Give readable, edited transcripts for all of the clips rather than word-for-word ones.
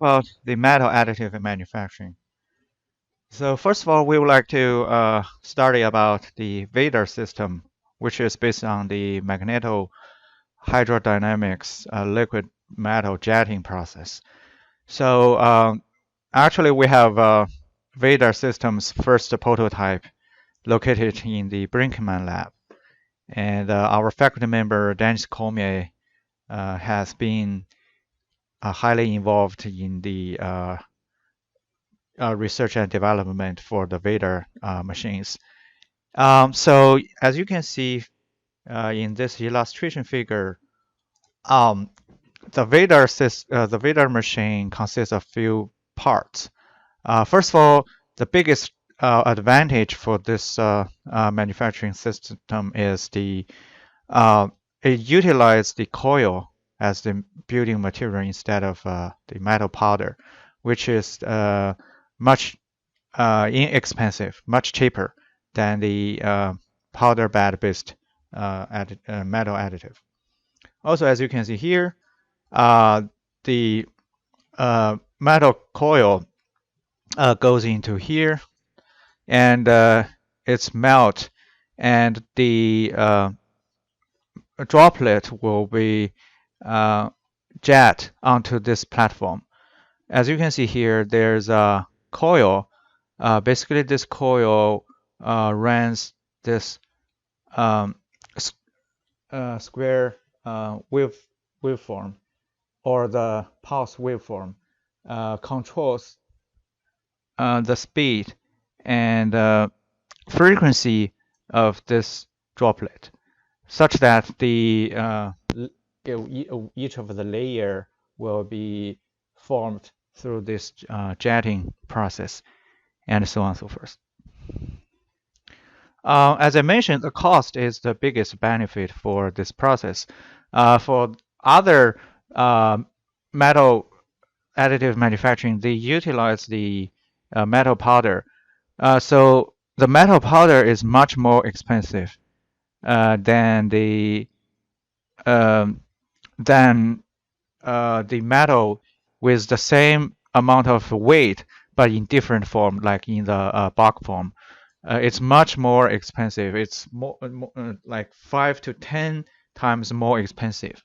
Well, the metal additive manufacturing. So first of all, we would like to study about the Vader system, which is based on the magneto-hydrodynamics liquid metal jetting process. So actually, we have Vader system's first prototype located in the Brinkman lab, and our faculty member Dennis Cormier has been highly involved in the research and development for the Vader machines. So as you can see in this illustration figure, um, the Vader machine consists of few parts. First of all, the biggest advantage for this manufacturing system is uh, it utilizes the coil as the building material instead of the metal powder, which is much inexpensive, much cheaper than the powder bed based metal additive. Also, as you can see here, the metal coil goes into here and it's melt, and the droplet will be uh, jet onto this platform. As you can see here, there's a coil. Basically, this coil runs this um, square waveform, or the pulse waveform, controls the speed and frequency of this droplet, such that each of the layer will be formed through this jetting process, and so on and so forth. As I mentioned, the cost is the biggest benefit for this process. For other metal additive manufacturing, they utilize the metal powder. So the metal powder is much more expensive than um, than the metal with the same amount of weight, but in different form, like in the bulk form. It's much more expensive. It's more like 5 to 10 times more expensive,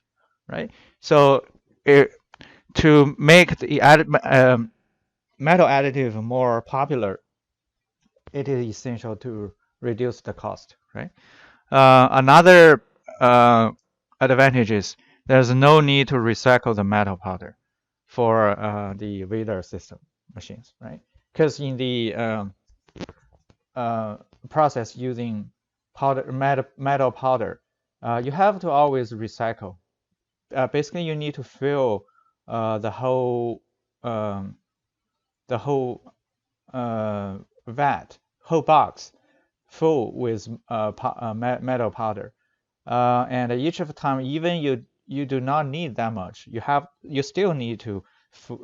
right? So it, to make the metal additive more popular, it is essential to reduce the cost, right? Another advantage is there's no need to recycle the metal powder for the Vader system machines, right? Because in the uh, process using metal powder, you have to always recycle. Basically, you need to fill the um, whole vat, whole box full with metal powder. And each of the time, even you do not need that much. You still need to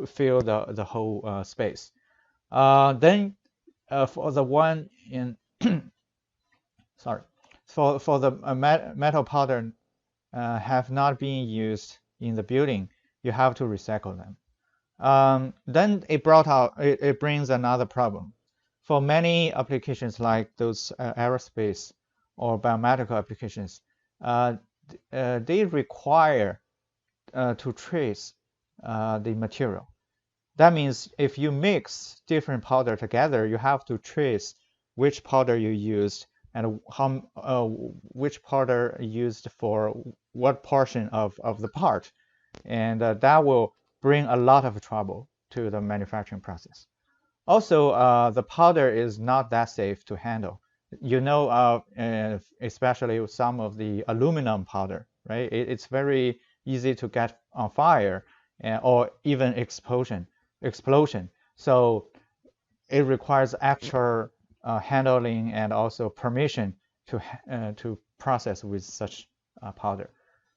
fill the whole space. Then for the one in sorry, for the metal powder have not been used in the building, you have to recycle them. Then it brings another problem. For many applications like those aerospace or biomedical applications, uh, they require to trace the material. That means if you mix different powder together, you have to trace which powder you used and which powder used for what portion of the part, and that will bring a lot of trouble to the manufacturing process. Also, the powder is not that safe to handle. Especially some of the aluminum powder, right? It's very easy to get on fire or even explosion. So it requires extra handling and also permission to process with such powder.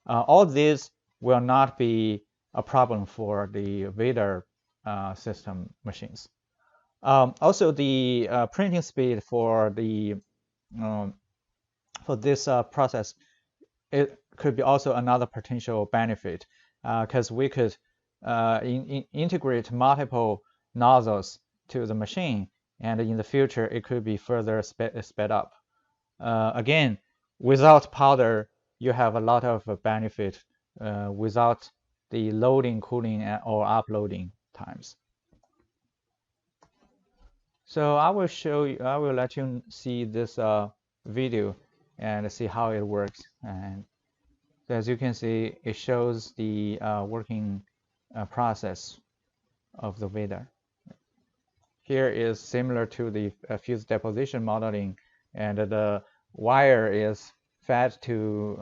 All these will not be a problem for the Vader system machines. Also, the printing speed um, for this process, it could be also another potential benefit because we could integrate multiple nozzles to the machine, and in the future it could be further sped up. Again, without powder, you have a lot of benefit without the loading, cooling, or uploading times. So I will let you see this video and see how it works. And as you can see, it shows the working process of the VIDAR. Here is similar to the fuse deposition modeling, and the wire is fed to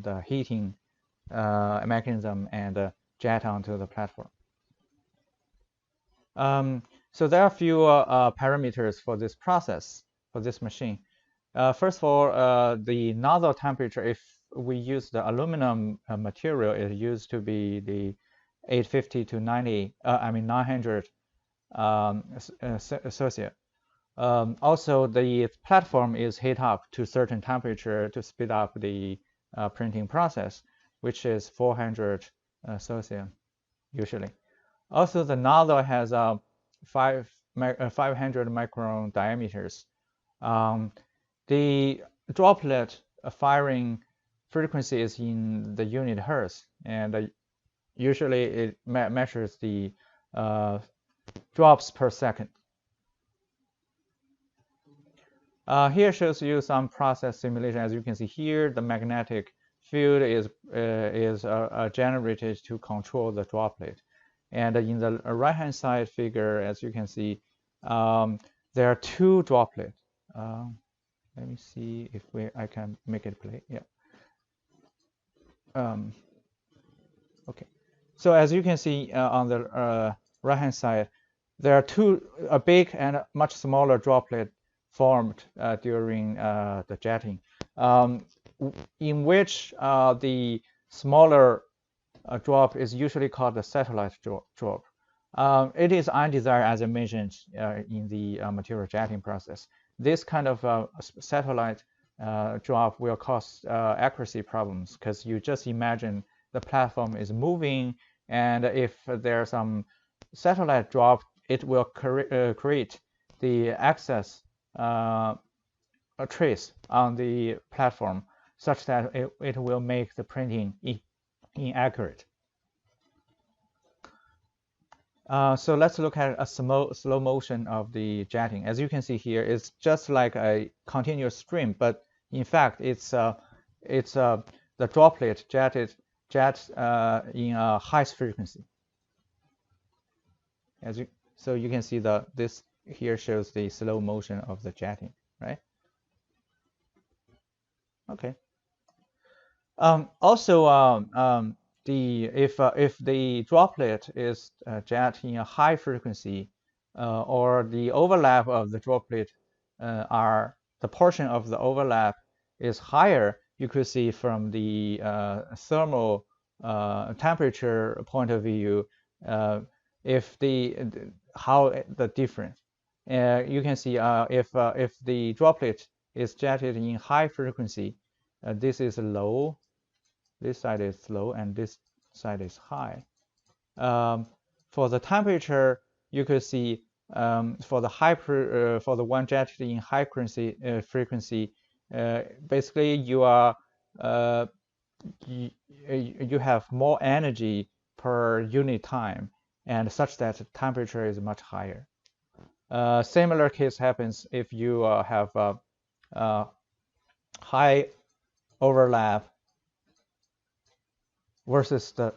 the heating mechanism and jet onto the platform. So there are a few parameters for this process, for this machine. First of all, the nozzle temperature, if we use the aluminum material, it used to be the 850 to 900 Celsius. Also, the platform is heat up to certain temperature to speed up the printing process, which is 400 Celsius usually. Also, the nozzle has 500 micron diameters. The droplet firing frequency is in the unit hertz, and usually it measures the drops per second. Here shows you some process simulation. As you can see here, the magnetic field is generated to control the droplet. And in the right-hand side figure, as you can see, there are two droplets. Let me see if I can make it play. Yeah. Okay. So as you can see on the right-hand side, there are a big and a much smaller droplet formed during the jetting, in which the smaller drop is usually called the satellite drop. It is undesired, as I mentioned, in the material jetting process. This kind of satellite drop will cause accuracy problems, because you just imagine the platform is moving, and if there's some satellite drop, it will create the excess trace on the platform, such that it will make the printing inaccurate. So let's look at a slow motion of the jetting. As you can see here, it's just like a continuous stream, but in fact, it's the droplet jets in a high frequency. So you can see this here shows the slow motion of the jetting, right? Okay. Also, if the droplet is jet in a high frequency, or the overlap of the droplet the portion of the overlap is higher, you could see from the thermal temperature point of view, how the difference. You can see if the droplet is jetted in high frequency, this is low, this side is low, and this side is high. For the temperature, you could see for the one jetted in high frequency, basically you have more energy per unit time, and such that the temperature is much higher. Similar case happens if you have high overlap versus the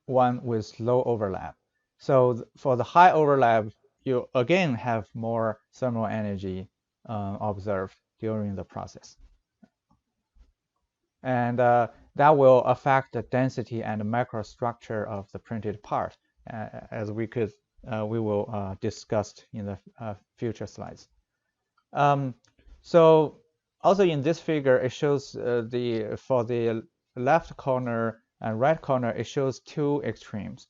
one with low overlap. So for the high overlap, you again have more thermal energy observed during the process. And that will affect the density and the microstructure of the printed part, as we will discuss in the future slides. So also in this figure, it shows for the left corner and right corner, it shows two extremes.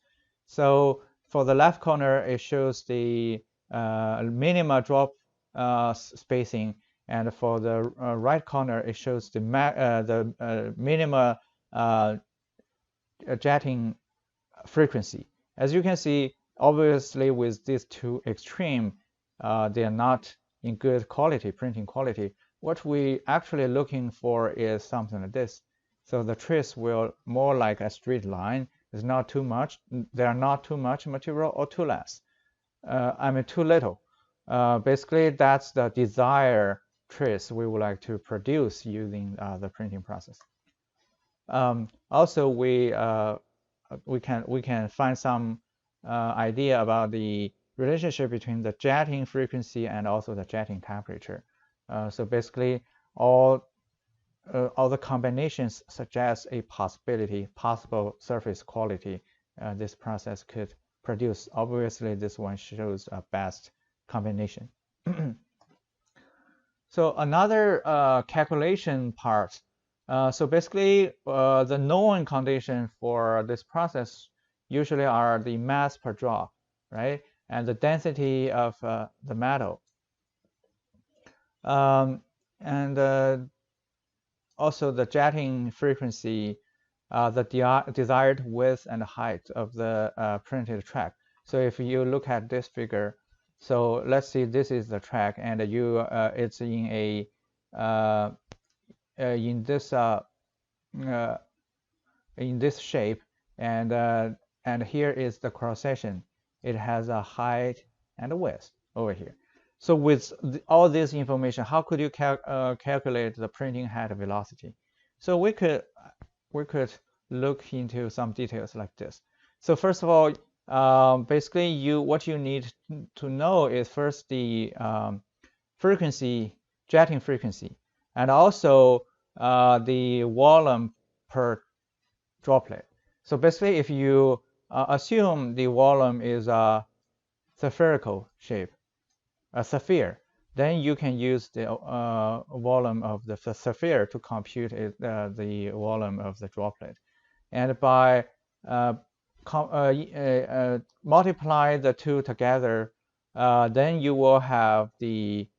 So for the left corner, it shows the minima drop spacing, and for the right corner, it shows the minima jetting frequency. As you can see, obviously with these two extreme, they are not in good quality, printing quality. What we actually looking for is something like this. So the trace will more like a straight line. It's not too much. There are not too much material or too less. Too little. Basically, that's the desired trace we would like to produce using the printing process. Also, we can find some idea about the relationship between the jetting frequency and also the jetting temperature. So basically, all the combinations suggest a possible surface quality this process could produce. Obviously, this one shows a best combination. So another calculation part. So basically, the known condition for this process usually are the mass per drop, right? And the density of the metal. And also the jetting frequency, the desired width and height of the printed track. So if you look at this figure, so let's see, this is the track, and it's in a in this shape, and here is the cross section. It has a height and a width over here. So with all this information, how could you calculate the printing head velocity? So we could look into some details like this. So first of all, basically what you need to know is first the frequency, jetting frequency, and also the volume per droplet. So basically, if you assume the volume is a spherical shape, a sphere, then you can use the volume of the sphere to compute the volume of the droplet. And by multiply the two together, then you will have the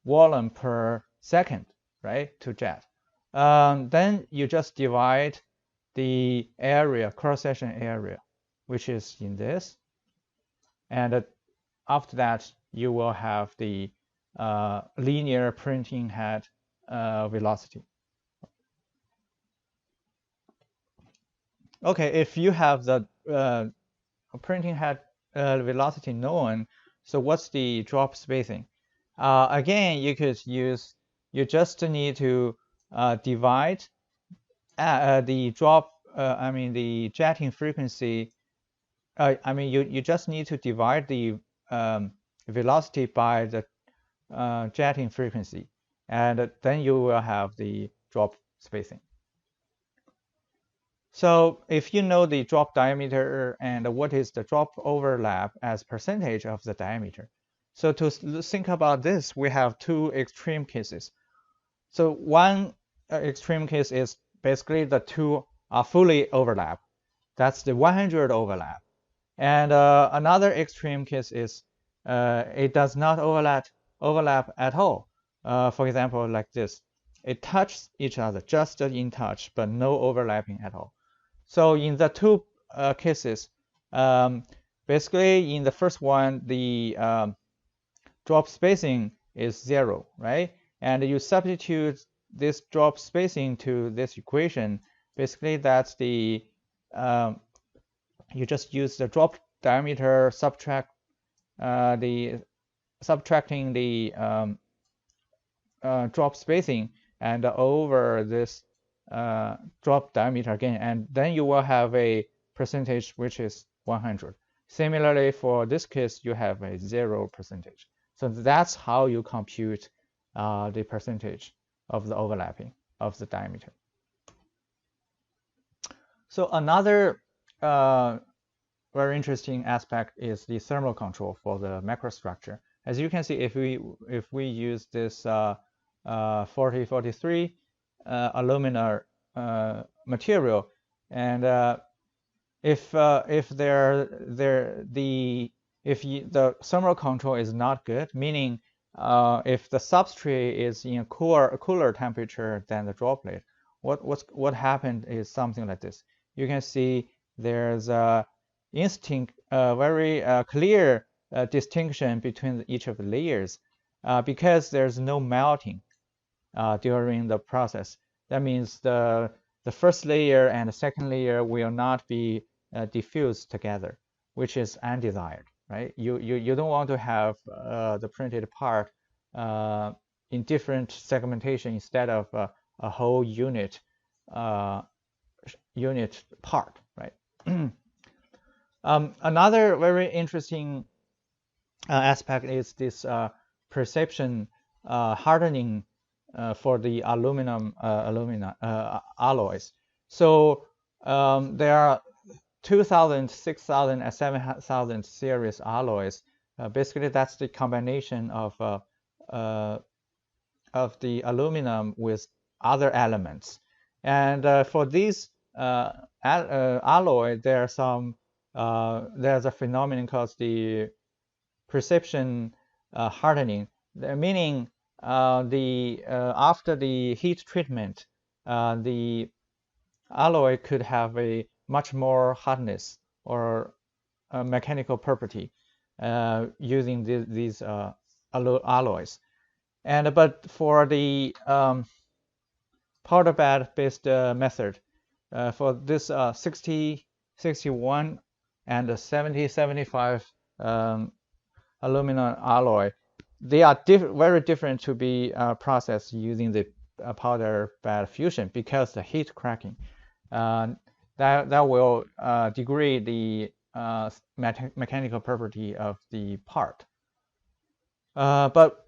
volume per second, right, to jet. Then you just divide the area, cross-section area, which is in this. And after that, you will have the linear printing head velocity. Okay, if you have the printing head velocity known, so what's the drop spacing? Again, you just need to divide the the jetting frequency. You just need to divide the velocity by the jetting frequency, and then you will have the drop spacing. So if you know the drop diameter and what is the drop overlap as percentage of the diameter. So to think about this, we have two extreme cases. So one extreme case is basically the two are fully overlap. That's the 100 overlap. And another extreme case is it does not overlap at all. For example, like this. It touches each other, just in touch, but no overlapping at all. So in the two cases, basically in the first one, the drop spacing is 0, right? And you substitute this drop spacing to this equation. Basically, that's the you just use the drop diameter, subtracting the drop spacing, and over this drop diameter again, and then you will have a percentage which is 100. Similarly, for this case, you have a 0%. So that's how you compute the percentage of the overlapping of the diameter. So another very interesting aspect is the thermal control for the microstructure. As you can see, if we use this 4043 aluminum material, and if the thermal control is not good, meaning if the substrate is in a cooler temperature than the droplet, what happened is something like this. You can see there's a very clear distinction between each of the layers because there's no melting during the process. That means the first layer and the second layer will not be diffused together, which is undesired, right? You don't want to have the printed part in different segmentation instead of a whole unit part, right? Another very interesting aspect is this perception hardening for the alumina alloys. So there are 2000, 6000, and 7000 series alloys. Basically, that's the combination of the aluminum with other elements. And for these alloy, there's a phenomenon called the perception hardening, meaning after the heat treatment, the alloy could have a much more hardness or mechanical property using these alloys. But for the powder bed based method, for this 60, 61, and 70, 75 aluminum alloy, they are very different to be processed using the powder bed fusion because the heat cracking that will degrade the mechanical property of the part. But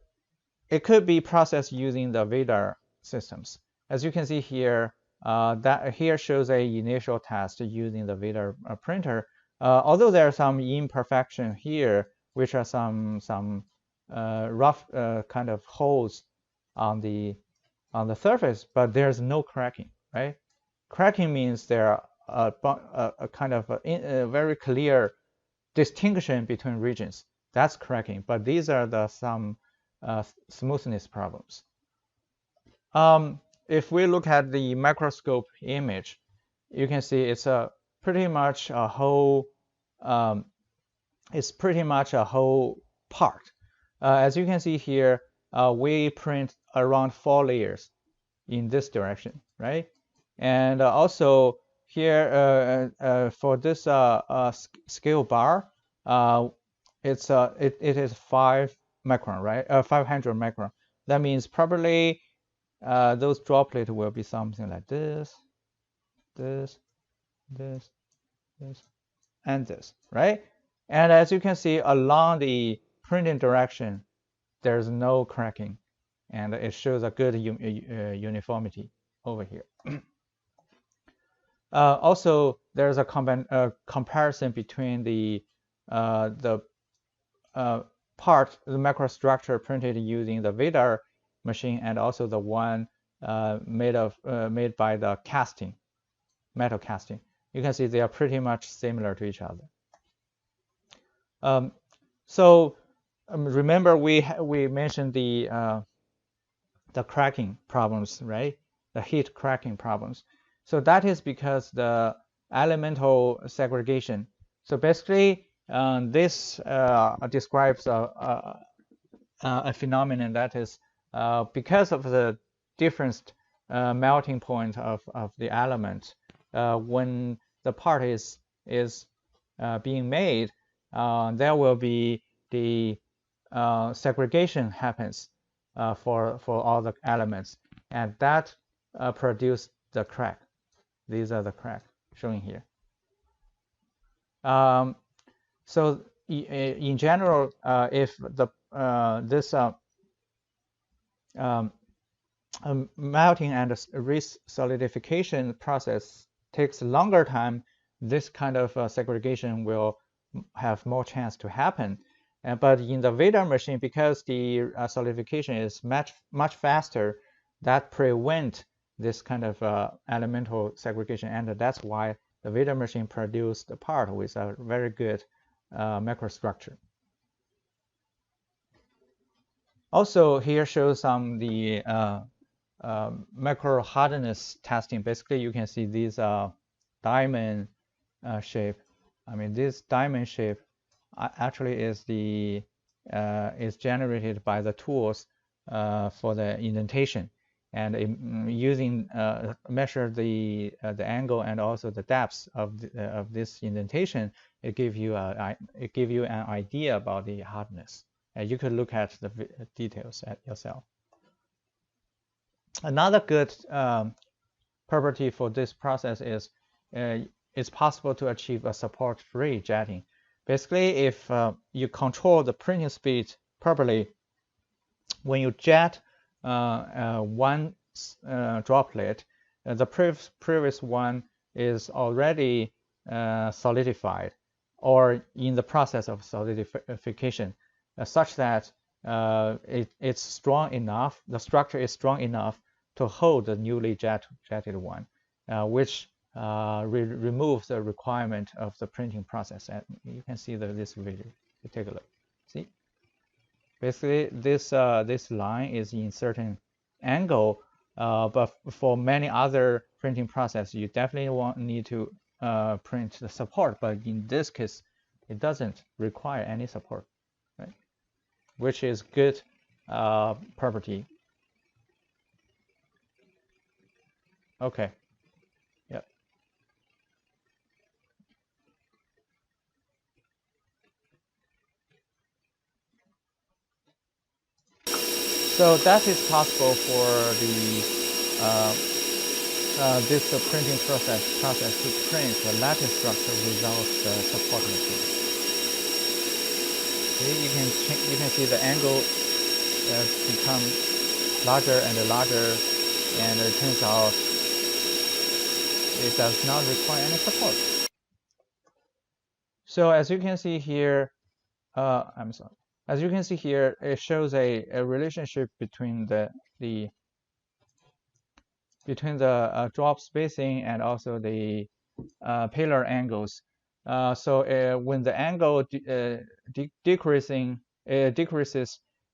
it could be processed using the VEDAR systems. As you can see here, that here shows a initial test using the VEDAR printer. Although there are some imperfection here, which are some rough kind of holes on the surface, but there's no cracking, right? Cracking means there are a kind of a very clear distinction between regions. That's cracking, but these are some smoothness problems. If we look at the microscope image, you can see it's pretty much a whole. It's pretty much a whole part. As you can see here, we print around 4 layers in this direction, right? And also here for this scale bar, it is 5 micron, right? 500 micron. That means probably those droplets will be something like this, this, and this, right? And as you can see along the printing direction, there's no cracking, and it shows a good uniformity over here. Also, there's a comparison between the part, the microstructure printed using the VEDAR machine, and also the one made by the casting, metal casting. You can see they are pretty much similar to each other. Remember we mentioned the cracking problems, right? The heat cracking problems. So that is because the elemental segregation. So basically, this describes a phenomenon that is because of the different melting point of the element. When the part is being made, there will be the segregation happens for all the elements, and that produce the crack. These are the crack showing here. So in general, if the this melting and resolidification process takes longer time, this kind of segregation will have more chance to happen. But in the VEDAR machine, because the solidification is much faster, that prevent this kind of elemental segregation, and that's why the VEDAR machine produced a part with a very good microstructure. Also, here shows some the macro hardness testing. Basically, you can see these diamond shape. I mean, this diamond shape actually is is generated by the tools for the indentation, and using measure the angle and also the depth of this indentation. It gives you an idea about the hardness. And you could look at the details yourself. Another good property for this process is it's possible to achieve a support-free jetting. Basically, if you control the printing speed properly, when you jet one droplet, the previous one is already solidified or in the process of solidification, such that it's strong enough, the structure is strong enough to hold the newly jetted one, which removes the requirement of the printing process. And you can see this video. Take a look. See, basically this line is in certain angle, but for many other printing process, you definitely need to print the support. But in this case, it doesn't require any support, right? Which is good property. Okay. Yep. So that is possible for the this printing process to print the lattice structure without the support material. Okay, you can see the angle become larger and larger, and it turns out it does not require any support. So as you can see here, I'm sorry. As you can see here, it shows a relationship between the drop spacing and also the pillar angles. So when the angle decreases,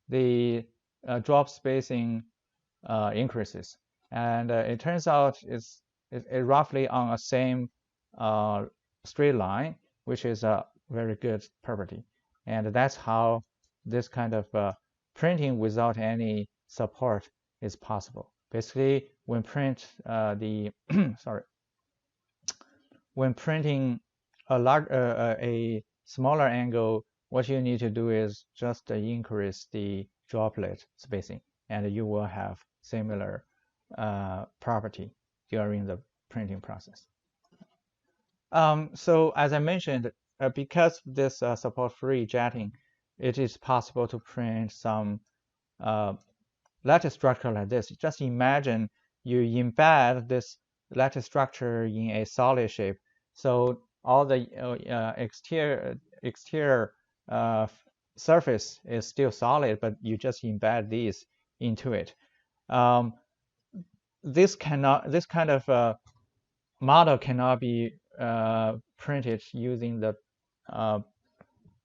the drop spacing increases, and it turns out it's roughly on a same straight line, which is a very good property. And that's how this kind of printing without any support is possible. Basically, when when printing a smaller angle, what you need to do is just increase the droplet spacing, and you will have similar property during the printing process. So as I mentioned, because this support-free jetting, it is possible to print some lattice structure like this. Just imagine you embed this lattice structure in a solid shape. So all the exterior surface is still solid, but you just embed these into it. This kind of model cannot be printed using the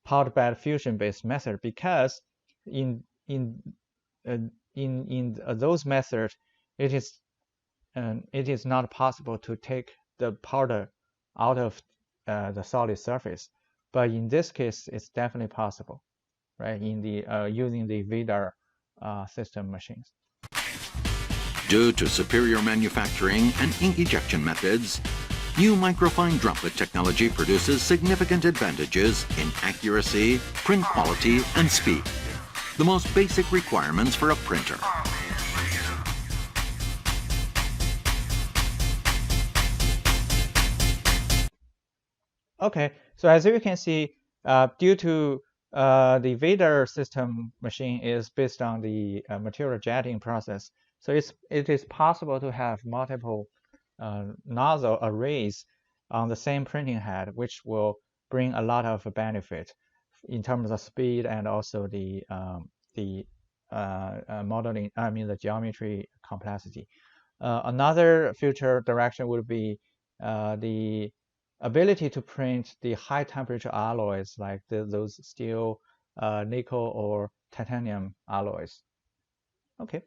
powder bed fusion-based method, because in those methods, it is not possible to take the powder out of the solid surface. But in this case, it's definitely possible, right? In the using the VIDAR system machines. Due to superior manufacturing and ink ejection methods, new microfine droplet technology produces significant advantages in accuracy, print quality, and speed, the most basic requirements for a printer. Okay, so as you can see, due to the VIDAR system machine is based on the material jetting process, so it is possible to have multiple nozzle arrays on the same printing head, which will bring a lot of benefit in terms of speed and also the modeling. I mean the geometry complexity. Another future direction would be the ability to print the high temperature alloys like those steel, nickel, or titanium alloys. Okay.